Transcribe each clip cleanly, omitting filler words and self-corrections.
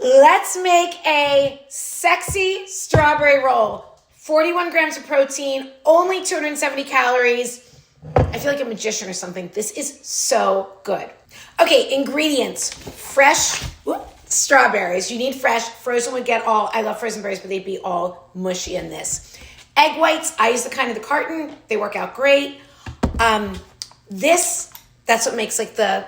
Let's make a sexy strawberry roll. 41 grams of protein, only 270 calories. I feel like a magician or something. This is so good. Okay, ingredients. Fresh strawberries. You need fresh. Frozen would get all, I love frozen berries, but they'd be all mushy in this. Egg whites, I use the kind of the carton. They work out great. That's what makes like the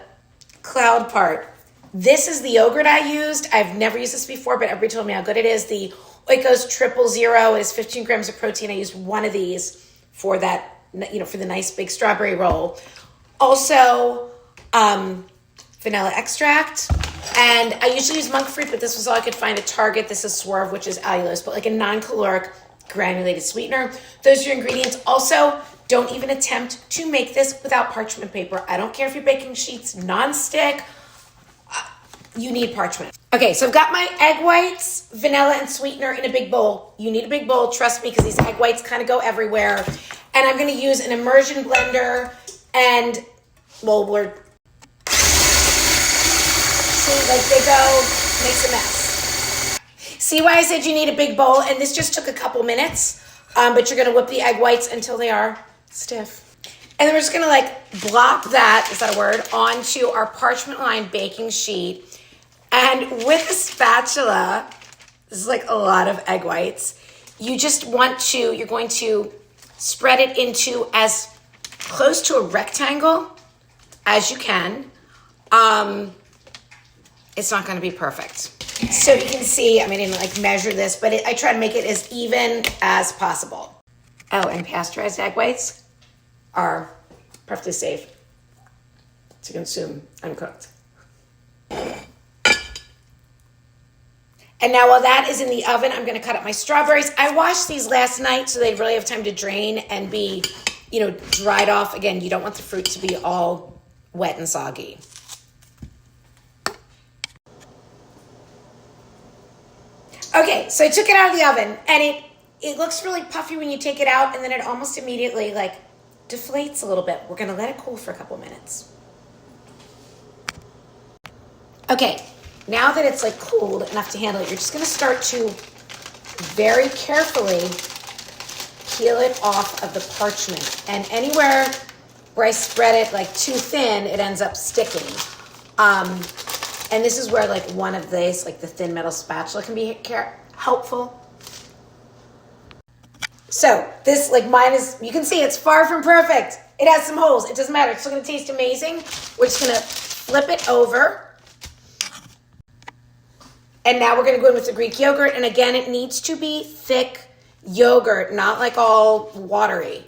cloud part. This is the yogurt I used. I've never used this before, but everybody told me how good it is. The OIkos 000. It is 15 grams of protein. I used one of these for that, for the nice big strawberry roll. Also, vanilla extract. And I usually use monkfruit, but this was all I could find at Target. This is Swerve, which is allulose, but like a non-caloric granulated sweetener. Those are your ingredients. Also, don't even attempt to make this without parchment paper. I don't care if you're baking sheets, non-stick. You need parchment. Okay, so I've got my egg whites, vanilla, and sweetener in a big bowl. You need a big bowl, trust me, because these egg whites kind of go everywhere. And I'm gonna use an immersion blender and, see, like they go, makes a mess. See why I said you need a big bowl? And this just took a couple minutes, but you're gonna whip the egg whites until they are stiff. And then we're just gonna like blop that, is that a word, onto our parchment lined baking sheet. And with a spatula, this is like a lot of egg whites, you're going to spread it into as close to a rectangle as you can. It's not gonna be perfect. So you can see, I didn't like measure this, but I try to make it as even as possible. Oh, and pasteurized egg whites are perfectly safe to consume uncooked. And now while that is in the oven, I'm gonna cut up my strawberries. I washed these last night so they really have time to drain and be, dried off. Again, you don't want the fruit to be all wet and soggy. Okay, so I took it out of the oven and it looks really puffy when you take it out, and then it almost immediately like deflates a little bit. We're gonna let it cool for a couple minutes. Okay, now that it's like cooled enough to handle it, you're just gonna start to very carefully peel it off of the parchment. And anywhere where I spread it like too thin, it ends up sticking. And this is where like one of these, like the thin metal spatula, can be helpful. So this, like mine is, you can see it's far from perfect. It has some holes. It doesn't matter. It's still gonna taste amazing. We're just gonna flip it over. And now we're gonna go in with the Greek yogurt. And again, it needs to be thick yogurt, not like all watery.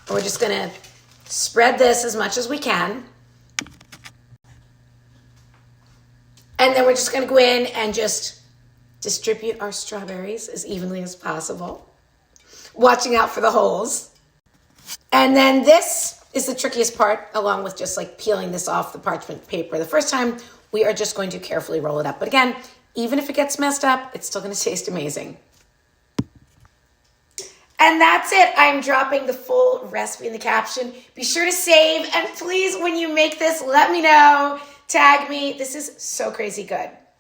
And we're just gonna spread this as much as we can. And then we're just gonna go in and just distribute our strawberries as evenly as possible, watching out for the holes. And then this is the trickiest part, along with just like peeling this off the parchment paper. The first time, we are just going to carefully roll it up. But again, even if it gets messed up, it's still gonna taste amazing. And that's it. I'm dropping the full recipe in the caption. Be sure to save, and please, when you make this, let me know. Tag me. This is so crazy good.